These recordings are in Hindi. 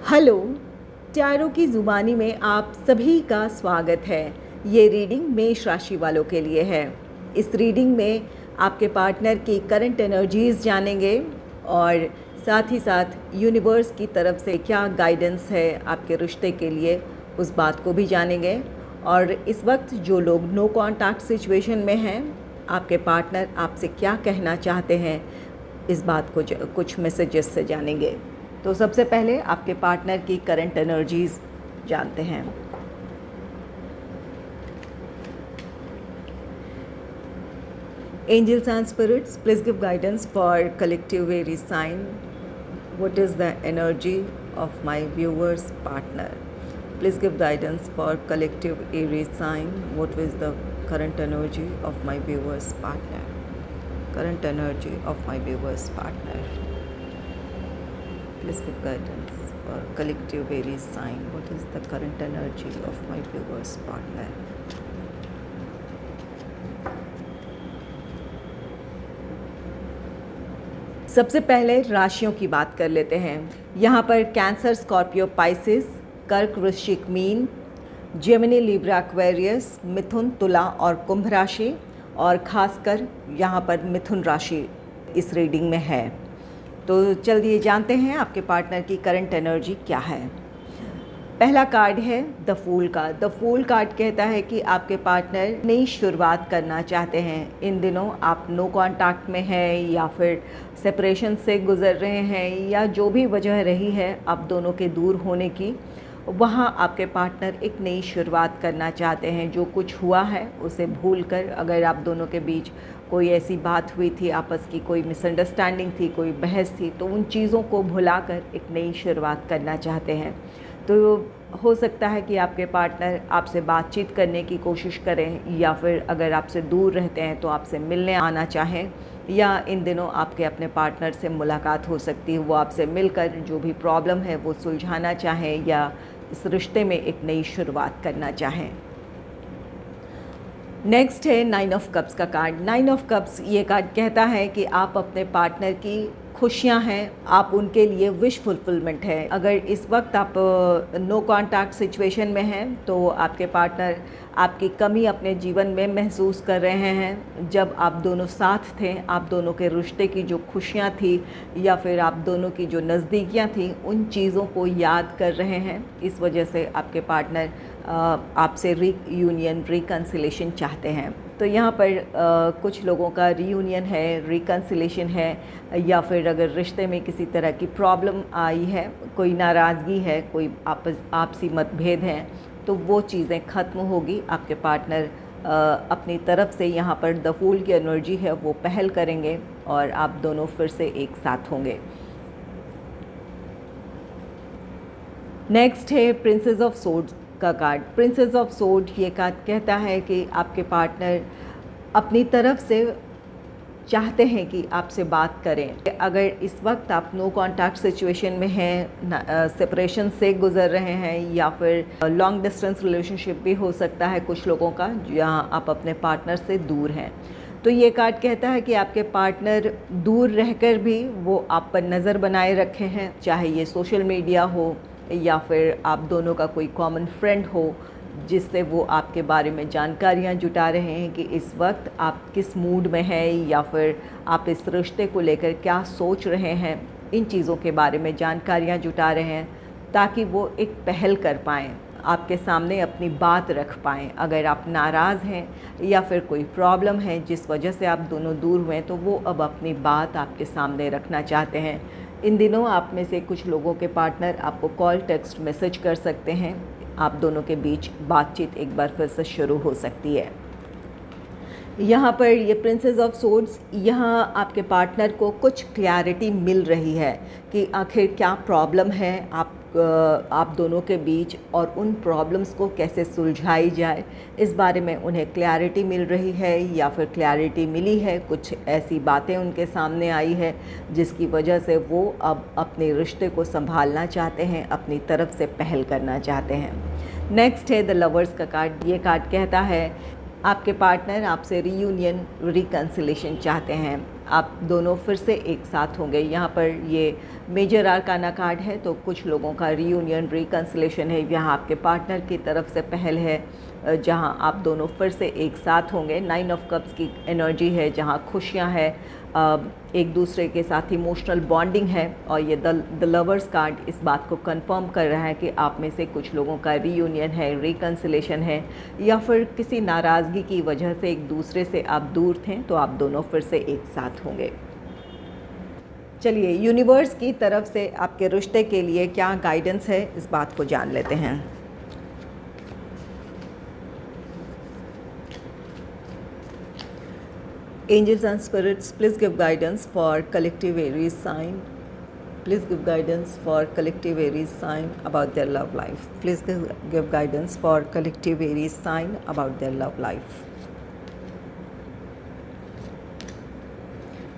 हेलो, टैरो की ज़ुबानी में आप सभी का स्वागत है। ये रीडिंग मेष राशि वालों के लिए है। इस रीडिंग में आपके पार्टनर की करंट एनर्जीज़ जानेंगे और साथ ही साथ यूनिवर्स की तरफ से क्या गाइडेंस है आपके रिश्ते के लिए, उस बात को भी जानेंगे। और इस वक्त जो लोग नो कॉन्टैक्ट सिचुएशन में हैं, आपके पार्टनर आपसे क्या कहना चाहते हैं, इस बात को कुछ मैसेजेस से जानेंगे। तो सबसे पहले आपके पार्टनर की करंट एनर्जीज़ जानते हैं। Angels and spirits, please give guidance for collective Aries sign. What is the energy of my viewers partner? Please give guidance for collective Aries sign. What is the current energy of my viewers partner? Current energy of my viewers partner. Please give guidance for collective Aries sign. What is the current energy of my viewers partner? सबसे पहले राशियों की बात कर लेते हैं। यहाँ पर कैंसर, स्कॉर्पियो, पाइसिस, कर्क, वृश्चिक, मीन, जेमिनी, लिब्रा, एक्वेरियस, मिथुन, तुला और कुंभ राशि, और खासकर यहाँ पर मिथुन राशि इस रीडिंग में है। तो चलिए जानते हैं आपके पार्टनर की करंट एनर्जी क्या है। पहला कार्ड है द फूल का। द फूल कार्ड कहता है कि आपके पार्टनर नई शुरुआत करना चाहते हैं। इन दिनों आप नो कॉन्टैक्ट में हैं या फिर सेपरेशन से गुजर रहे हैं, या जो भी वजह रही है आप दोनों के दूर होने की, वहाँ आपके पार्टनर एक नई शुरुआत करना चाहते हैं। जो कुछ हुआ है उसे भूलकर, अगर आप दोनों के बीच कोई ऐसी बात हुई थी, आपस की कोई मिसअंडरस्टैंडिंग थी, कोई बहस थी, तो उन चीज़ों को भुलाकर एक नई शुरुआत करना चाहते हैं। तो हो सकता है कि आपके पार्टनर आपसे बातचीत करने की कोशिश करें, या फिर अगर आपसे दूर रहते हैं तो आपसे मिलने आना चाहें, या इन दिनों आपके अपने पार्टनर से मुलाकात हो सकती है। वो आपसे मिलकर जो भी प्रॉब्लम है वो सुलझाना चाहें, या इस रिश्ते में एक नई शुरुआत करना चाहें। नेक्स्ट है 9 ऑफ कप्स का कार्ड। 9 ऑफ कप्स ये कार्ड कहता है कि आप अपने पार्टनर की खुशियां हैं, आप उनके लिए विश फुलफिलमेंट है। अगर इस वक्त आप नो कॉन्टैक्ट सिचुएशन में हैं तो आपके पार्टनर आपकी कमी अपने जीवन में महसूस कर रहे हैं। जब आप दोनों साथ थे, आप दोनों के रिश्ते की जो खुशियां थी या फिर आप दोनों की जो नज़दीकियां थी, उन चीज़ों को याद कर रहे हैं। इस वजह से आपके पार्टनर आपसे रीयूनियन, रिकन्सिलेशन चाहते हैं। तो यहाँ पर कुछ लोगों का रीयूनियन है, रिकन्सिलेशन है, या फिर अगर रिश्ते में किसी तरह की प्रॉब्लम आई है, कोई नाराज़गी है, कोई आपसी मतभेद हैं, तो वो चीज़ें ख़त्म होगी। आपके पार्टनर अपनी तरफ से यहाँ पर द फूल की एनर्जी है वो पहल करेंगे और आप दोनों फिर से एक साथ होंगे। नेक्स्ट है प्रिंसेस ऑफ सोर्ड्स का कार्ड। प्रिंसेस ऑफ सोर्ड ये कार्ड कहता है कि आपके पार्टनर अपनी तरफ से चाहते हैं कि आपसे बात करें। अगर इस वक्त आप नो कॉन्टैक्ट सिचुएशन में हैं, सेपरेशन से गुजर रहे हैं, या फिर लॉन्ग डिस्टेंस रिलेशनशिप भी हो सकता है कुछ लोगों का, जहाँ आप अपने पार्टनर से दूर हैं, तो ये कार्ड कहता है कि आपके पार्टनर दूर रहकर भी वो आप पर नज़र बनाए रखे हैं। चाहे ये सोशल मीडिया हो या फिर आप दोनों का कोई कॉमन फ्रेंड हो, जिससे वो आपके बारे में जानकारियाँ जुटा रहे हैं कि इस वक्त आप किस मूड में हैं, या फिर आप इस रिश्ते को लेकर क्या सोच रहे हैं। इन चीज़ों के बारे में जानकारियाँ जुटा रहे हैं ताकि वो एक पहल कर पाएँ, आपके सामने अपनी बात रख पाएँ। अगर आप नाराज़ हैं या फिर कोई प्रॉब्लम है जिस वजह से आप दोनों दूर हुए, तो वो अब अपनी बात आपके सामने रखना चाहते हैं। इन दिनों आप में से कुछ लोगों के पार्टनर आपको कॉल, टेक्स्ट, मैसेज कर सकते हैं। आप दोनों के बीच बातचीत एक बार फिर से शुरू हो सकती है। यहाँ पर ये प्रिंसेस ऑफ सोर्ड्स, यहाँ आपके पार्टनर को कुछ क्लैरिटी मिल रही है कि आखिर क्या प्रॉब्लम है आप दोनों के बीच, और उन प्रॉब्लम्स को कैसे सुलझाई जाए, इस बारे में उन्हें क्लैरिटी मिल रही है, या फिर क्लैरिटी मिली है। कुछ ऐसी बातें उनके सामने आई है जिसकी वजह से वो अब अपने रिश्ते को संभालना चाहते हैं, अपनी तरफ से पहल करना चाहते हैं। नेक्स्ट है द लवर्स का कार्ड। ये कार्ड कहता है आपके पार्टनर आपसे रीयूनियन, रिकन्सिलेशन चाहते हैं। आप दोनों फिर से एक साथ होंगे। यहाँ पर ये मेजर आर्काना कार्ड है तो कुछ लोगों का रीयूनियन रिकन्सिलेशन है, यहाँ आपके पार्टनर की तरफ से पहल है जहाँ आप दोनों फिर से एक साथ होंगे। 9 ऑफ कप्स की एनर्जी है जहाँ खुशियाँ हैं, एक दूसरे के साथ इमोशनल बॉन्डिंग है। और ये द लवर्स कार्ड इस बात को कंफर्म कर रहा है कि आप में से कुछ लोगों का रीयूनियन है, रिकन्सिलेशन है, या फिर किसी नाराज़गी की वजह से एक दूसरे से आप दूर थे तो आप दोनों फिर से एक साथ होंगे। चलिए यूनिवर्स की तरफ से आपके रिश्ते के लिए क्या गाइडेंस है इस बात को जान लेते हैं। Angels and spirits, please give guidance for collective Aries sign. Please give guidance for collective Aries sign about their love life. Please give guidance for collective Aries sign about their love life.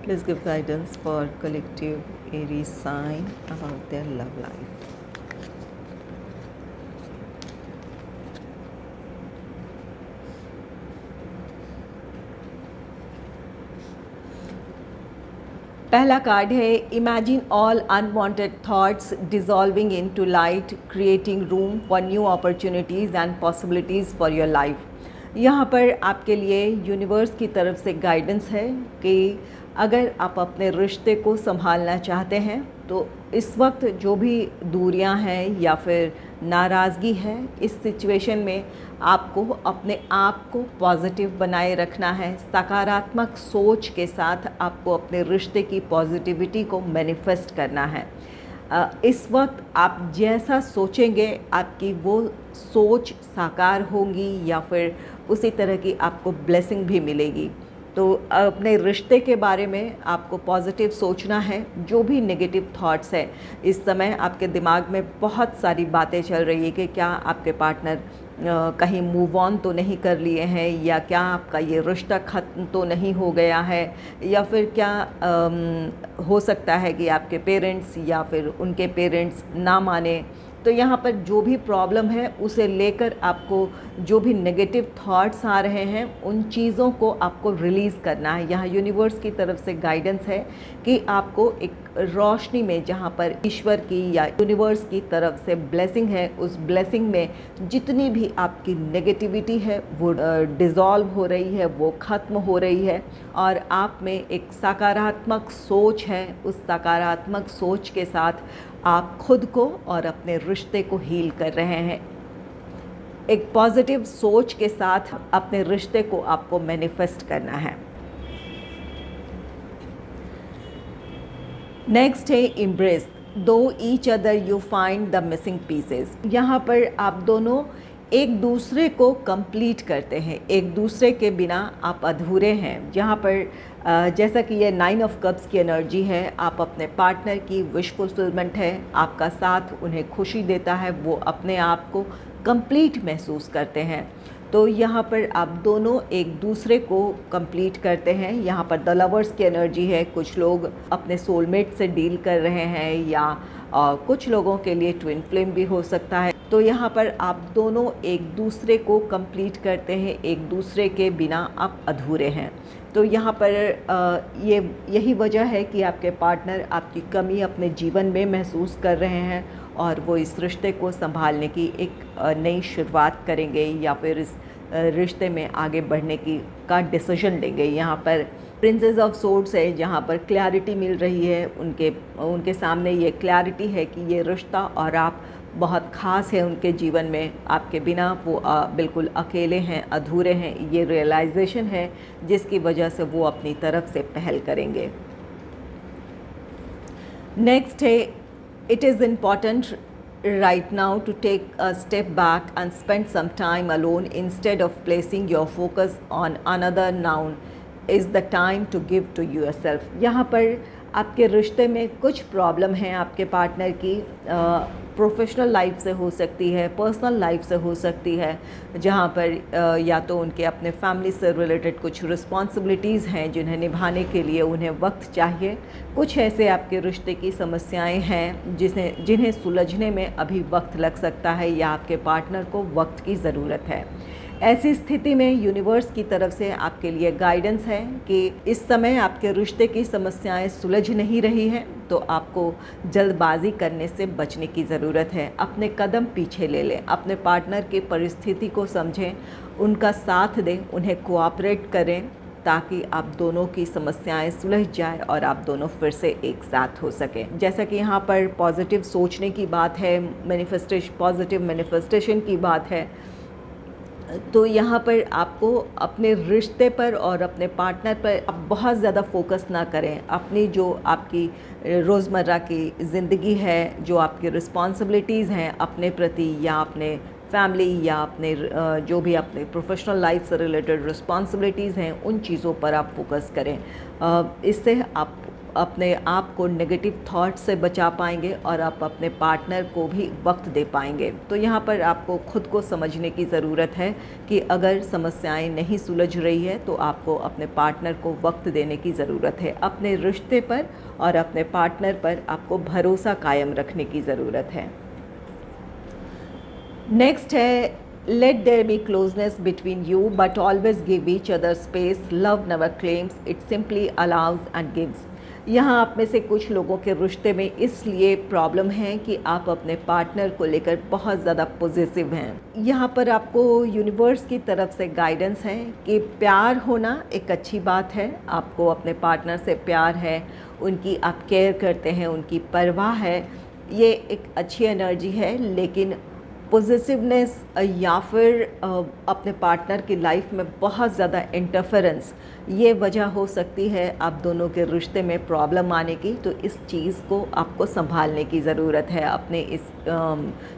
Please give guidance for collective Aries sign about their love life. पहला कार्ड है imagine all unwanted thoughts dissolving into light, creating room for new opportunities and possibilities for your life. यहाँ पर आपके लिए यूनिवर्स की तरफ से गाइडेंस है कि अगर आप अपने रिश्ते को संभालना चाहते हैं तो इस वक्त जो भी दूरियां हैं या फिर नाराज़गी है, इस सिचुएशन में आपको अपने आप को पॉजिटिव बनाए रखना है। सकारात्मक सोच के साथ आपको अपने रिश्ते की पॉजिटिविटी को मैनिफेस्ट करना है। इस वक्त आप जैसा सोचेंगे आपकी वो सोच साकार होगी या फिर उसी तरह की आपको ब्लेसिंग भी मिलेगी। तो अपने रिश्ते के बारे में आपको पॉजिटिव सोचना है। जो भी नेगेटिव थॉट्स हैं, इस समय आपके दिमाग में बहुत सारी बातें चल रही है कि क्या आपके पार्टनर कहीं मूव ऑन तो नहीं कर लिए हैं, या क्या आपका ये रिश्ता ख़त्म तो नहीं हो गया है, या फिर क्या हो सकता है कि आपके पेरेंट्स या फिर उनके पेरेंट्स ना माने। तो यहाँ पर जो भी प्रॉब्लम है उसे लेकर आपको जो भी नेगेटिव थॉट्स आ रहे हैं उन चीज़ों को आपको रिलीज़ करना है। यहाँ यूनिवर्स की तरफ से गाइडेंस है कि आपको एक रोशनी में, जहाँ पर ईश्वर की या यूनिवर्स की तरफ से ब्लेसिंग है, उस ब्लेसिंग में जितनी भी आपकी नेगेटिविटी है वो डिज़ोल्व हो रही है, वो ख़त्म हो रही है, और आप में एक सकारात्मक सोच है। उस सकारात्मक सोच के साथ आप खुद को और अपने रिश्ते को हील कर रहे हैं। एक पॉजिटिव सोच के साथ अपने रिश्ते को आपको मैनिफेस्ट करना है। नेक्स्ट है एम्ब्रेस दो each other you find the missing pieces. यहाँ पर आप दोनों एक दूसरे को कंप्लीट करते हैं, एक दूसरे के बिना आप अधूरे हैं। यहाँ पर जैसा कि ये 9 ऑफ कप्स की एनर्जी है, आप अपने पार्टनर की विश फुलफिलमेंट है, आपका साथ उन्हें खुशी देता है, वो अपने आप को कंप्लीट महसूस करते हैं। तो यहाँ पर आप दोनों एक दूसरे को कंप्लीट करते हैं। यहाँ पर द लवर्स की एनर्जी है, कुछ लोग अपने सोलमेट से डील कर रहे हैं, या कुछ लोगों के लिए ट्विन फ्लेम भी हो सकता है। तो यहाँ पर आप दोनों एक दूसरे को कंप्लीट करते हैं, एक दूसरे के बिना आप अधूरे हैं। तो यहाँ पर यही वजह है कि आपके पार्टनर आपकी कमी अपने जीवन में महसूस कर रहे हैं और वो इस रिश्ते को संभालने की एक नई शुरुआत करेंगे, या फिर इस रिश्ते में आगे बढ़ने का डिसीजन लेंगे। यहाँ पर प्रिंसेस ऑफ सोर्ड्स है, जहाँ पर क्लैरिटी मिल रही है, उनके सामने ये क्लैरिटी है कि ये रिश्ता और आप बहुत ख़ास है उनके जीवन में। आपके बिना वो बिल्कुल अकेले हैं, अधूरे हैं। ये रियलाइजेशन है जिसकी वजह से वो अपनी तरफ से पहल करेंगे। नेक्स्ट है it is important right now to take a step back and spend some time alone instead of placing your focus on another. Now is the time to give to yourself। यहाँ पर आपके रिश्ते में कुछ प्रॉब्लम है आपके पार्टनर की, प्रोफेशनल लाइफ से हो सकती है, पर्सनल लाइफ से हो सकती है, जहाँ पर या तो उनके अपने फैमिली से रिलेटेड कुछ रिस्पॉन्सिबिलिटीज़ हैं जिन्हें निभाने के लिए उन्हें वक्त चाहिए। कुछ ऐसे आपके रिश्ते की समस्याएं हैं जिन्हें सुलझने में अभी वक्त लग सकता है, या आपके पार्टनर को वक्त की ज़रूरत है। ऐसी स्थिति में यूनिवर्स की तरफ से आपके लिए गाइडेंस है कि इस समय आपके रिश्ते की समस्याएं सुलझ नहीं रही हैं, तो आपको जल्दबाजी करने से बचने की ज़रूरत है। अपने कदम पीछे ले लें, अपने पार्टनर की परिस्थिति को समझें, उनका साथ दें, उन्हें कोऑपरेट करें, ताकि आप दोनों की समस्याएं सुलझ जाए और आप दोनों फिर से एक साथ हो सकें। जैसा कि यहाँ पर पॉजिटिव सोचने की बात है, पॉजिटिव मैनिफेस्टेशन की बात है, तो यहाँ पर आपको अपने रिश्ते पर और अपने पार्टनर पर आप बहुत ज़्यादा फोकस ना करें। अपनी जो आपकी रोज़मर्रा की ज़िंदगी है, जो आपकी रिस्पॉन्सिबिलिटीज़ हैं अपने प्रति या अपने फैमिली या अपने जो भी अपने प्रोफेशनल लाइफ से रिलेटेड रिस्पॉन्सिबिलिटीज़ हैं, उन चीज़ों पर आप फोकस करें। इससे आप अपने आप को नेगेटिव थॉट से बचा पाएंगे और आप अपने पार्टनर को भी वक्त दे पाएंगे। तो यहाँ पर आपको खुद को समझने की ज़रूरत है कि अगर समस्याएं नहीं सुलझ रही है तो आपको अपने पार्टनर को वक्त देने की ज़रूरत है। अपने रिश्ते पर और अपने पार्टनर पर आपको भरोसा कायम रखने की ज़रूरत है। नेक्स्ट है, let there be closeness between you but always give each other space, love never claims, it simply allows and gives. यहाँ आप में से कुछ लोगों के रिश्ते में इसलिए प्रॉब्लम है कि आप अपने पार्टनर को लेकर बहुत ज़्यादा पॉजिटिव हैं। यहाँ पर आपको यूनिवर्स की तरफ से गाइडेंस है कि प्यार होना एक अच्छी बात है, आपको अपने पार्टनर से प्यार है, उनकी आप केयर करते हैं, उनकी परवाह है, ये एक अच्छी एनर्जी है। लेकिन पॉजिटिवनेस या फिर अपने पार्टनर की लाइफ में बहुत ज़्यादा इंटरफेरेंस, ये वजह हो सकती है आप दोनों के रिश्ते में प्रॉब्लम आने की। तो इस चीज़ को आपको संभालने की ज़रूरत है। अपने इस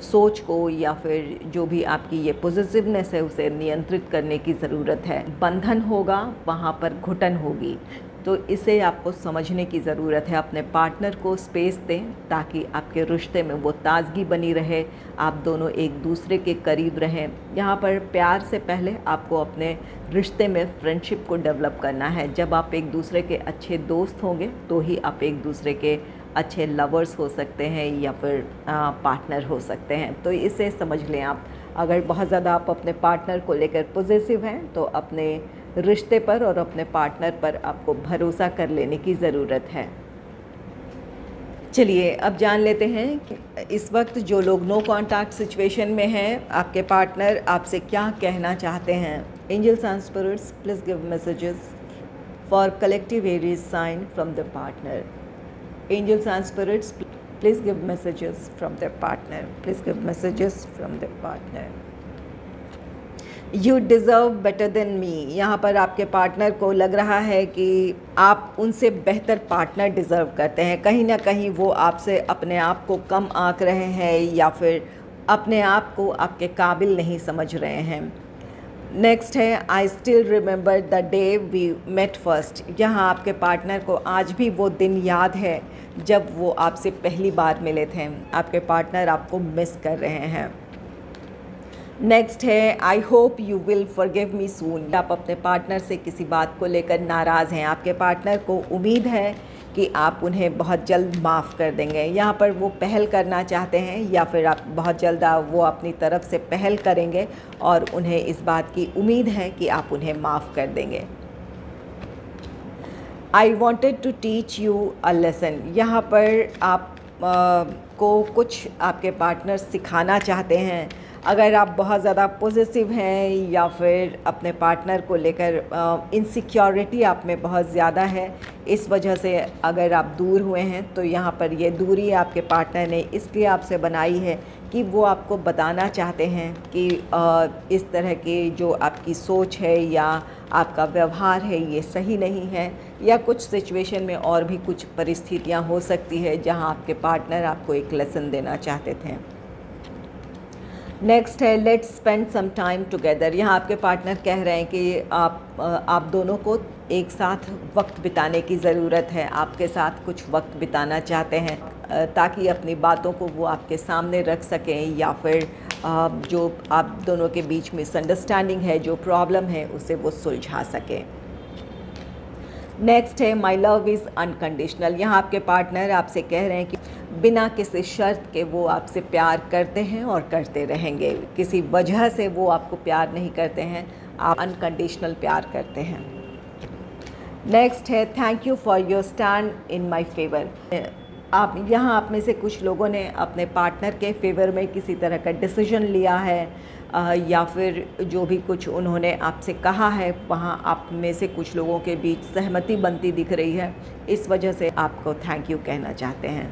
सोच को या फिर जो भी आपकी ये पॉजिटिवनेस है उसे नियंत्रित करने की ज़रूरत है। बंधन होगा वहाँ पर घुटन होगी, तो इसे आपको समझने की ज़रूरत है। अपने पार्टनर को स्पेस दें ताकि आपके रिश्ते में वो ताज़गी बनी रहे, आप दोनों एक दूसरे के करीब रहें। यहाँ पर प्यार से पहले आपको अपने रिश्ते में फ्रेंडशिप को डेवलप करना है। जब आप एक दूसरे के अच्छे दोस्त होंगे तो ही आप एक दूसरे के अच्छे लवर्स हो सकते हैं या फिर पार्टनर हो सकते हैं। तो इसे समझ लें आप। अगर बहुत ज़्यादा आप अपने पार्टनर को लेकर पॉजिटिव हैं तो अपने रिश्ते पर और अपने पार्टनर पर आपको भरोसा कर लेने की ज़रूरत है। चलिए अब जान लेते हैं कि इस वक्त जो लोग नो कॉन्टैक्ट सिचुएशन में हैं, आपके पार्टनर आपसे क्या कहना चाहते हैं। Angels and spirits, please give messages for collective Aries sign from the partner. Angels and spirits, please give messages from the partner. Please give messages from the partner. You deserve better than me. यहाँ पर आपके पार्टनर को लग रहा है कि आप उनसे बेहतर पार्टनर डिज़र्व करते हैं। कहीं ना कहीं वो आपसे अपने आप को कम आंक रहे हैं या फिर अपने आप को आपके काबिल नहीं समझ रहे हैं। नेक्स्ट है, I still remember the day we met first. यहाँ आपके पार्टनर को आज भी वो दिन याद है जब वो आपसे पहली बार मिले थे। आपके पार्टनर आपको मिस कर रहे हैं। नेक्स्ट है, I hope you will forgive me soon. आप अपने पार्टनर से किसी बात को लेकर नाराज़ हैं। आपके पार्टनर को उम्मीद है कि आप उन्हें बहुत जल्द माफ़ कर देंगे। यहाँ पर वो पहल करना चाहते हैं या फिर आप बहुत जल्द वो अपनी तरफ से पहल करेंगे और उन्हें इस बात की उम्मीद है कि आप उन्हें माफ़ कर देंगे। I wanted to teach you a lesson. यहाँ पर आप को कुछ आपके पार्टनर सिखाना चाहते हैं। अगर आप बहुत ज़्यादा पॉजिटिव हैं या फिर अपने पार्टनर को लेकर इनसिक्योरिटी आप में बहुत ज़्यादा है, इस वजह से अगर आप दूर हुए हैं तो यहाँ पर ये दूरी आपके पार्टनर ने इसलिए आपसे बनाई है कि वो आपको बताना चाहते हैं कि इस तरह की जो आपकी सोच है या आपका व्यवहार है ये सही नहीं है, या कुछ सिचुएशन में और भी कुछ परिस्थितियाँ हो सकती है जहाँ आपके पार्टनर आपको एक लेसन देना चाहते थे। नेक्स्ट है, let's spend some time together. यहाँ आपके पार्टनर कह रहे हैं कि आप दोनों को एक साथ वक्त बिताने की ज़रूरत है। आपके साथ कुछ वक्त बिताना चाहते हैं ताकि अपनी बातों को वो आपके सामने रख सकें या फिर जो आप दोनों के बीच मिसअंडरस्टैंडिंग है, जो प्रॉब्लम है, उसे वो सुलझा सकें। नेक्स्ट है माई लव इज़ अनकंडीशनल। यहाँ आपके पार्टनर आपसे कह रहे हैं कि बिना किसी शर्त के वो आपसे प्यार करते हैं और करते रहेंगे। किसी वजह से वो आपको प्यार नहीं करते हैं, आप अनकंडीशनल प्यार करते हैं। नेक्स्ट है thank you for your stand in my favour. आप में से कुछ लोगों ने अपने पार्टनर के फेवर में किसी तरह का डिसीजन लिया है, या फिर जो भी कुछ उन्होंने आपसे कहा है वहाँ आप में से कुछ लोगों के बीच सहमति बनती दिख रही है। इस वजह से आपको थैंक यू कहना चाहते हैं।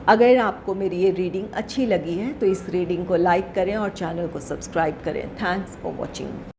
अगर आपको मेरी ये रीडिंग अच्छी लगी है तो इस रीडिंग को लाइक करें और चैनल को सब्सक्राइब करें। Thanks for watching.